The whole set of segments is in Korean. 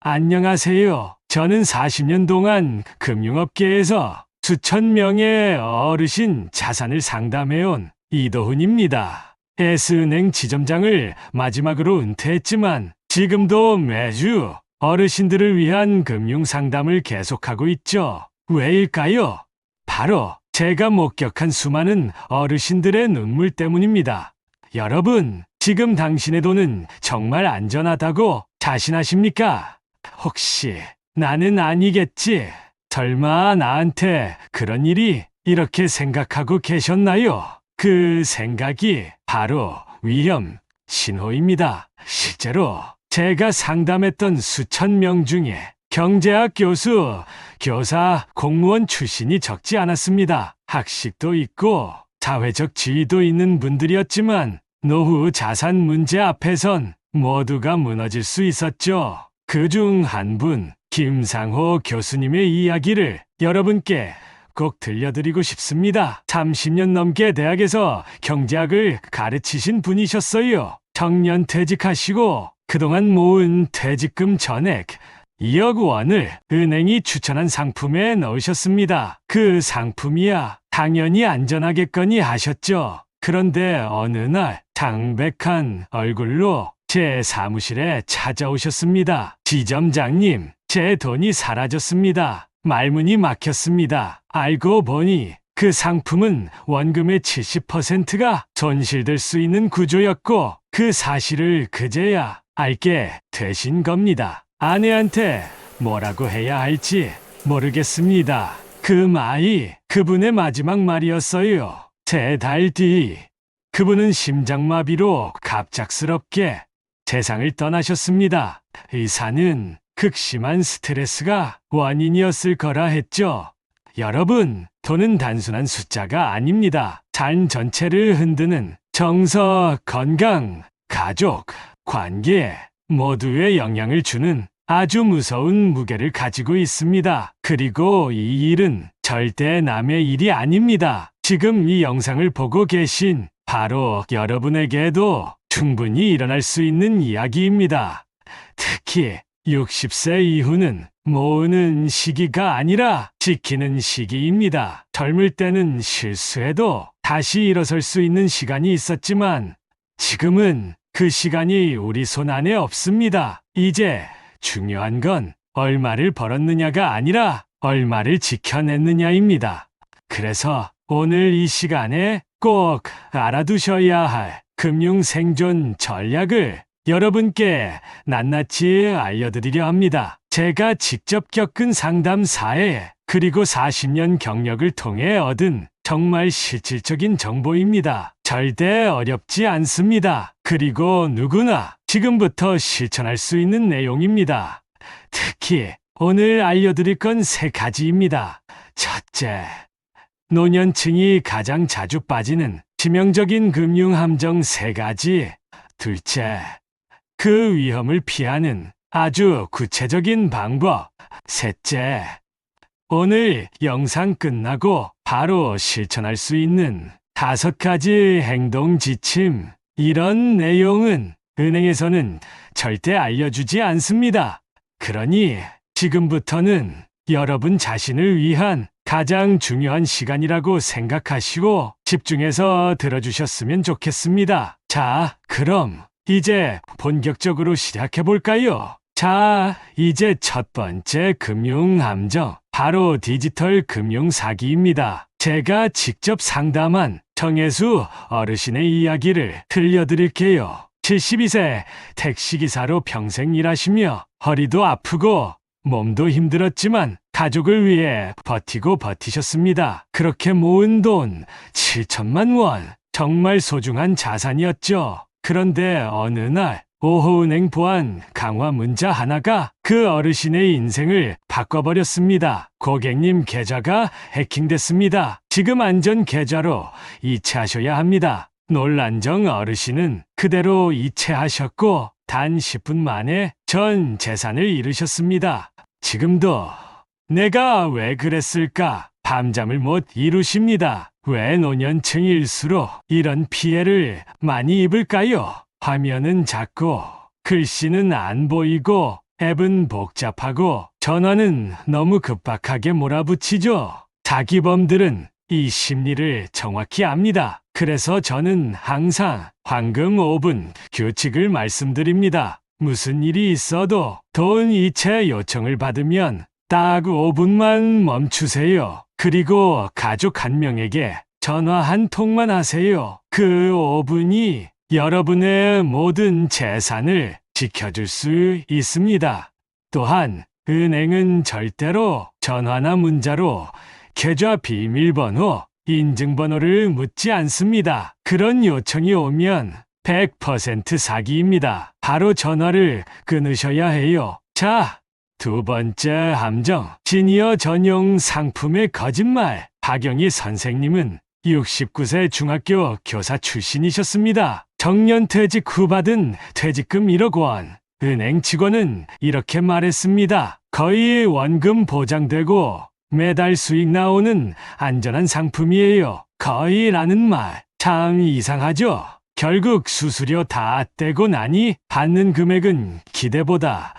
안녕하세요. 저는 40년 동안 금융업계에서 수천 명의 어르신 자산을 상담해온 이도훈입니다. S은행 지점장을 마지막으로 은퇴했지만 지금도 매주 어르신들을 위한 금융 상담을 계속하고 있죠. 왜일까요? 바로 제가 목격한 수많은 어르신들의 눈물 때문입니다. 여러분, 지금 당신의 돈은 정말 안전하다고 자신하십니까? 혹시 나는 아니겠지? 설마 나한테 그런 일이 이렇게 생각하고 계셨나요? 그 생각이 바로 위험 신호입니다. 실제로 제가 상담했던 수천 명 중에 경제학 교수, 교사, 공무원 출신이 적지 않았습니다. 학식도 있고 사회적 지위도 있는 분들이었지만 노후 자산 문제 앞에선 모두가 무너질 수 있었죠. 그중 한 분, 김상호 교수님의 이야기를 여러분께 꼭 들려드리고 싶습니다. 30년 넘게 대학에서 경제학을 가르치신 분이셨어요. 정년 퇴직하시고 그동안 모은 퇴직금 전액 2억 원을 은행이 추천한 상품에 넣으셨습니다. 그 상품이야 당연히 안전하겠거니 하셨죠. 그런데 어느 날 창백한 얼굴로 제 사무실에 찾아오셨습니다. 지점장님, 제 돈이 사라졌습니다. 말문이 막혔습니다. 알고 보니 그 상품은 원금의 70%가 손실될 수 있는 구조였고 그 사실을 그제야 알게 되신 겁니다. 아내한테 뭐라고 해야 할지 모르겠습니다. 그 말이 그분의 마지막 말이었어요. 3달 뒤 그분은 심장마비로 갑작스럽게 세상을 떠나셨습니다. 의사는 극심한 스트레스가 원인이었을 거라 했죠. 여러분, 돈은 단순한 숫자가 아닙니다. 삶 전체를 흔드는 정서, 건강, 가족, 관계 모두에 영향을 주는 아주 무서운 무게를 가지고 있습니다. 그리고 이 일은 절대 남의 일이 아닙니다. 지금 이 영상을 보고 계신 바로 여러분에게도 충분히 일어날 수 있는 이야기입니다. 특히 60세 이후는 모으는 시기가 아니라 지키는 시기입니다. 젊을 때는 실수해도 다시 일어설 수 있는 시간이 있었지만 지금은 그 시간이 우리 손 안에 없습니다. 이제 중요한 건 얼마를 벌었느냐가 아니라 얼마를 지켜냈느냐입니다. 그래서 오늘 이 시간에 꼭 알아두셔야 할 금융 생존 전략을 여러분께 낱낱이 알려드리려 합니다. 제가 직접 겪은 상담 사례 그리고 40년 경력을 통해 얻은 정말 실질적인 정보입니다. 절대 어렵지 않습니다. 그리고 누구나 지금부터 실천할 수 있는 내용입니다. 특히 오늘 알려드릴 건 3가지입니다. 첫째, 노년층이 가장 자주 빠지는 치명적인 금융 함정 3가지. 둘째, 그 위험을 피하는 아주 구체적인 방법. 셋째, 오늘 영상 끝나고 바로 실천할 수 있는 5가지 행동 지침. 이런 내용은 은행에서는 절대 알려주지 않습니다. 그러니 지금부터는 여러분 자신을 위한 가장 중요한 시간이라고 생각하시고 집중해서 들어주셨으면 좋겠습니다. 자, 그럼 이제 본격적으로 시작해볼까요? 자, 이제 첫 번째 금융 함정, 바로 디지털 금융 사기입니다. 제가 직접 상담한 정혜수 어르신의 이야기를 들려드릴게요. 72세 택시기사로 평생 일하시며 허리도 아프고 몸도 힘들었지만 가족을 위해 버티고 버티셨습니다. 그렇게 모은 돈 7천만 원, 정말 소중한 자산이었죠. 그런데 어느 날 오호은행 보안 강화 문자 하나가 그 어르신의 인생을 바꿔버렸습니다. 고객님 계좌가 해킹됐습니다. 지금 안전 계좌로 이체하셔야 합니다. 놀란 정 어르신은 그대로 이체하셨고 단 10분 만에 전 재산을 잃으셨습니다. 지금도 내가 왜 그랬을까? 밤잠을 못 이루십니다. 왜 노년층일수록 이런 피해를 많이 입을까요? 화면은 작고 글씨는 안 보이고 앱은 복잡하고 전화는 너무 급박하게 몰아붙이죠. 사기범들은 이 심리를 정확히 압니다. 그래서 저는 항상 황금 5분 규칙을 말씀드립니다. 무슨 일이 있어도 돈 이체 요청을 받으면 딱 5분만 멈추세요. 그리고 가족 한 명에게 전화 한 통만 하세요. 그 5분이 여러분의 모든 재산을 지켜줄 수 있습니다. 또한 은행은 절대로 전화나 문자로 계좌 비밀번호, 인증번호를 묻지 않습니다. 그런 요청이 오면 100% 사기입니다. 바로 전화를 끊으셔야 해요. 자, 두 번째 함정, 시니어 전용 상품의 거짓말. 박영희 선생님은 69세 중학교 교사 출신이셨습니다. 정년퇴직 후 받은 퇴직금 1억 원. 은행 직원은 이렇게 말했습니다. 거의 원금 보장되고 매달 수익 나오는 안전한 상품이에요. 거의라는 말 참 이상하죠? 결국 수수료 다 떼고 나니 받는 금액은 기대보다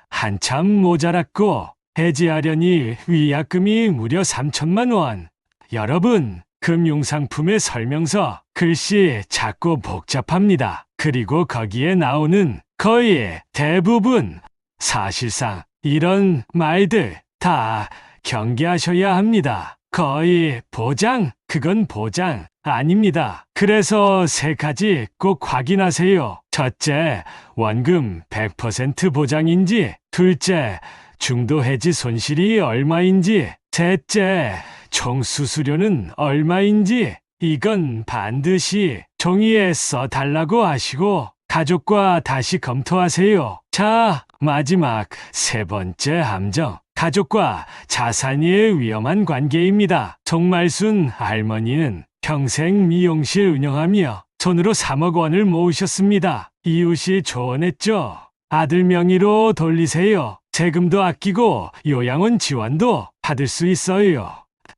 한참 모자랐고 해지하려니 위약금이 무려 3천만 원. 여러분, 금융상품의 설명서 글씨 작고 복잡합니다. 그리고 거기에 나오는 거의 대부분 사실상 이런 말들 다 경계하셔야 합니다. 거의 보장, 그건 보장 아닙니다. 그래서 세 가지 꼭 확인하세요. 첫째, 원금 100% 보장인지, 둘째, 중도 해지 손실이 얼마인지, 셋째, 총 수수료는 얼마인지, 이건 반드시 종이에 써달라고 하시고 가족과 다시 검토하세요. 자, 마지막 세 번째 함정. 가족과 자산이 위험한 관계입니다. 송말순 할머니는 평생 미용실 운영하며 손으로 3억 원을 모으셨습니다. 이웃이 조언했죠. 아들 명의로 돌리세요. 세금도 아끼고 요양원 지원도 받을 수 있어요.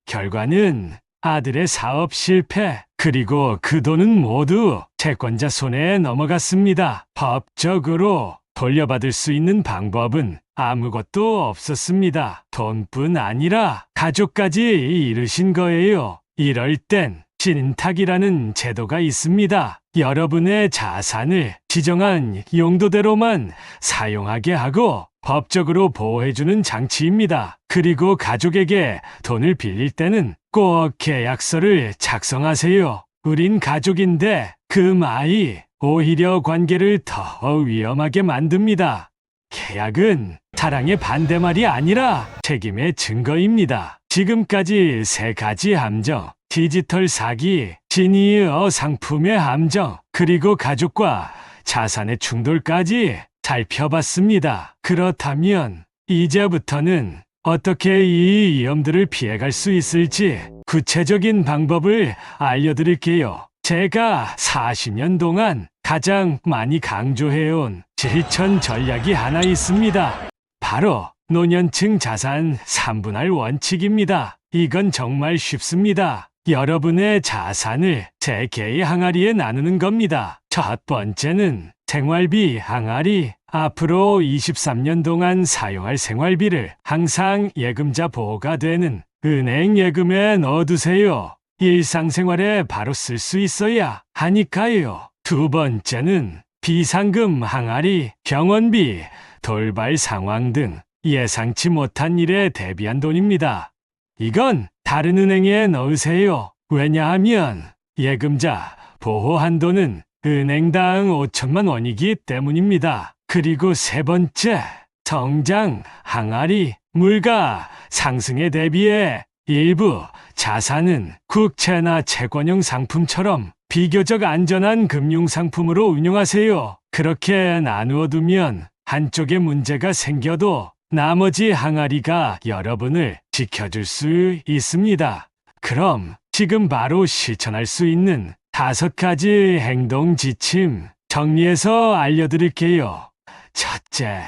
결과는 아들의 사업 실패, 그리고 그 돈은 모두 채권자 손에 넘어갔습니다. 법적으로 돌려받을 수 있는 방법은 아무것도 없었습니다. 돈뿐 아니라 가족까지 잃으신 거예요. 이럴 땐 신탁이라는 제도가 있습니다. 여러분의 자산을 지정한 용도대로만 사용하게 하고 법적으로 보호해주는 장치입니다. 그리고 가족에게 돈을 빌릴 때는 꼭 계약서를 작성하세요. 우린 가족인데 그 말이 오히려 관계를 더 위험하게 만듭니다. 계약은 사랑의 반대말이 아니라 책임의 증거입니다. 지금까지 세 가지 함정, 디지털 사기, 시니어 상품의 함정, 그리고 가족과 자산의 충돌까지 살펴봤습니다. 그렇다면 이제부터는 어떻게 이 위험들을 피해갈 수 있을지 구체적인 방법을 알려드릴게요. 제가 40년 동안 가장 많이 강조해온 실천 전략이 하나 있습니다. 바로 노년층 자산 3분할 원칙입니다. 이건 정말 쉽습니다. 여러분의 자산을 3개의 항아리에 나누는 겁니다. 첫 번째는 생활비 항아리. 앞으로 23년 동안 사용할 생활비를 항상 예금자 보호가 되는 은행 예금에 넣어두세요. 일상생활에 바로 쓸 수 있어야 하니까요. 두 번째는 비상금 항아리. 병원비, 돌발 상황 등 예상치 못한 일에 대비한 돈입니다. 이건 다른 은행에 넣으세요. 왜냐하면 예금자 보호 한도는 은행당 5천만 원이기 때문입니다. 그리고 세 번째, 성장 항아리. 물가 상승에 대비해 일부 자산은 국채나 채권형 상품처럼 비교적 안전한 금융상품으로 운용하세요. 그렇게 나누어 두면 한쪽에 문제가 생겨도 나머지 항아리가 여러분을 지켜줄 수 있습니다. 그럼 지금 바로 실천할 수 있는 5가지 행동 지침 정리해서 알려드릴게요. 첫째,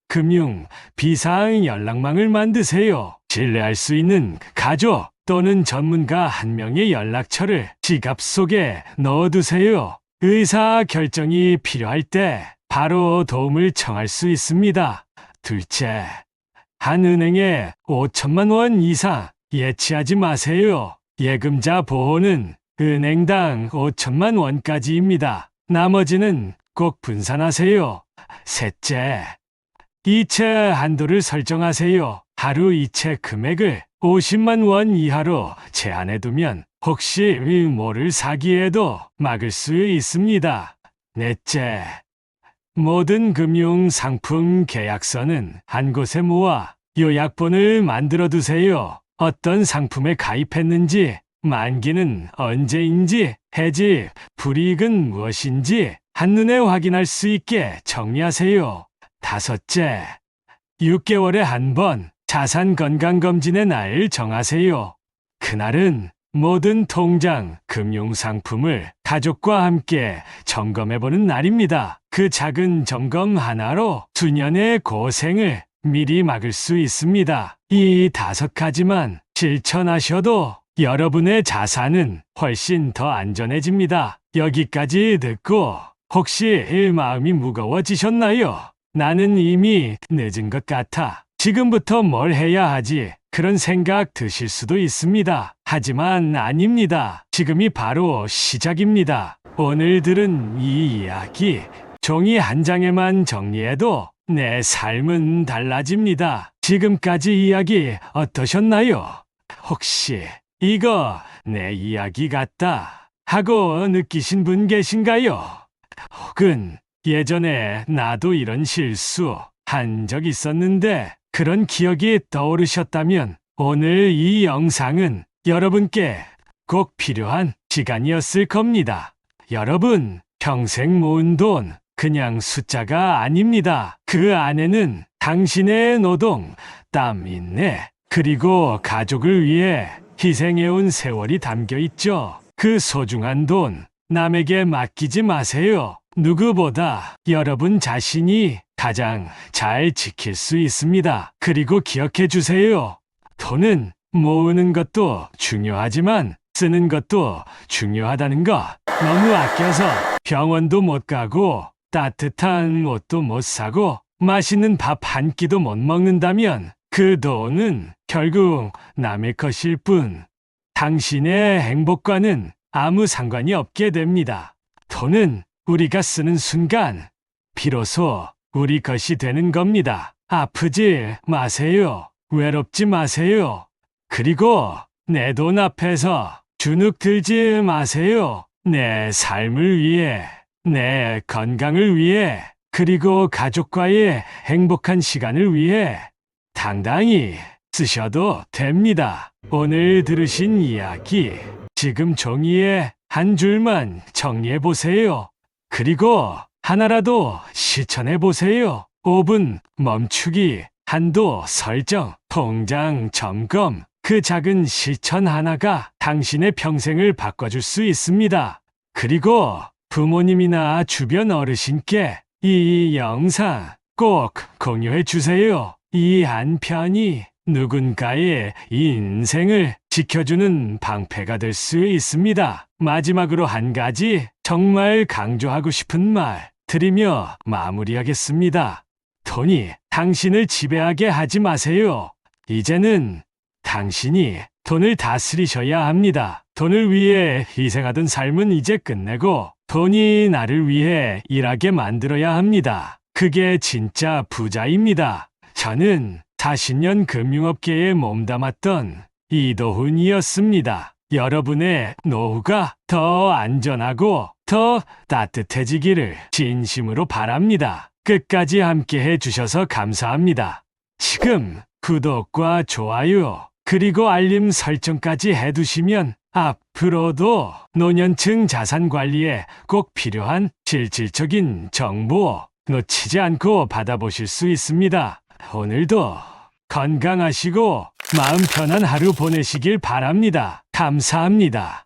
금융 비상 연락망을 만드세요. 신뢰할 수 있는 가족 또는 전문가 한 명의 연락처를 지갑 속에 넣어두세요. 의사 결정이 필요할 때 바로 도움을 청할 수 있습니다. 둘째, 한 은행에 5천만 원 이상 예치하지 마세요. 예금자 보호는 은행당 5천만 원까지입니다. 나머지는 꼭 분산하세요. 셋째, 이체 한도를 설정하세요. 하루 이체 금액을 50만 원 이하로 제한해두면 혹시 모를 사기에도 막을 수 있습니다. 넷째, 모든 금융 상품 계약서는 한 곳에 모아 요약본을 만들어 두세요. 어떤 상품에 가입했는지, 만기는 언제인지, 해지, 불이익은 무엇인지 한눈에 확인할 수 있게 정리하세요. 다섯째, 6개월에 한 번 자산 건강검진의 날 정하세요. 그날은 모든 통장, 금융상품을 가족과 함께 점검해보는 날입니다. 그 작은 점검 하나로 수년의 고생을 미리 막을 수 있습니다. 이 5가지만 실천하셔도 여러분의 자산은 훨씬 더 안전해집니다. 여기까지 듣고 혹시 마음이 무거워지셨나요? 나는 이미 늦은 것 같아. 지금부터 뭘 해야 하지? 그런 생각 드실 수도 있습니다. 하지만 아닙니다. 지금이 바로 시작입니다. 오늘 들은 이 이야기, 종이 한 장에만 정리해도 내 삶은 달라집니다. 지금까지 이야기 어떠셨나요? 혹시 이거 내 이야기 같다 하고 느끼신 분 계신가요? 혹은 예전에 나도 이런 실수 한 적 있었는데 그런 기억이 떠오르셨다면 오늘 이 영상은 여러분께 꼭 필요한 시간이었을 겁니다. 여러분, 평생 모은 돈 그냥 숫자가 아닙니다. 그 안에는 당신의 노동, 땀, 인내, 그리고 가족을 위해 희생해온 세월이 담겨 있죠. 그 소중한 돈 남에게 맡기지 마세요. 누구보다 여러분 자신이 가장 잘 지킬 수 있습니다. 그리고 기억해 주세요. 돈은 모으는 것도 중요하지만 쓰는 것도 중요하다는 거. 너무 아껴서 병원도 못 가고 따뜻한 옷도 못 사고 맛있는 밥 한 끼도 못 먹는다면 그 돈은 결국 남의 것일 뿐 당신의 행복과는 아무 상관이 없게 됩니다. 돈은 우리가 쓰는 순간 비로소 우리 것이 되는 겁니다. 아프지 마세요. 외롭지 마세요. 그리고 내 돈 앞에서 주눅 들지 마세요. 내 삶을 위해, 내 건강을 위해, 그리고 가족과의 행복한 시간을 위해 당당히 쓰셔도 됩니다. 오늘 들으신 이야기, 지금 종이에 한 줄만 정리해 보세요. 그리고 하나라도 실천해 보세요. 5분 멈추기, 한도 설정, 통장 점검. 그 작은 실천 하나가 당신의 평생을 바꿔줄 수 있습니다. 그리고 부모님이나 주변 어르신께 이 영상 꼭 공유해 주세요. 이 한 편이 누군가의 인생을 지켜주는 방패가 될 수 있습니다. 마지막으로 한 가지 정말 강조하고 싶은 말 드리며 마무리하겠습니다. 돈이 당신을 지배하게 하지 마세요. 이제는 당신이 돈을 다스리셔야 합니다. 돈을 위해 희생하던 삶은 이제 끝내고 돈이 나를 위해 일하게 만들어야 합니다. 그게 진짜 부자입니다. 저는 40년 금융업계에 몸담았던 이도훈이었습니다. 여러분의 노후가 더 안전하고 더 따뜻해지기를 진심으로 바랍니다. 끝까지 함께 해주셔서 감사합니다. 지금 구독과 좋아요 그리고 알림 설정까지 해두시면 앞으로도 노년층 자산 관리에 꼭 필요한 실질적인 정보 놓치지 않고 받아보실 수 있습니다. 오늘도 건강하시고 마음 편한 하루 보내시길 바랍니다. 감사합니다.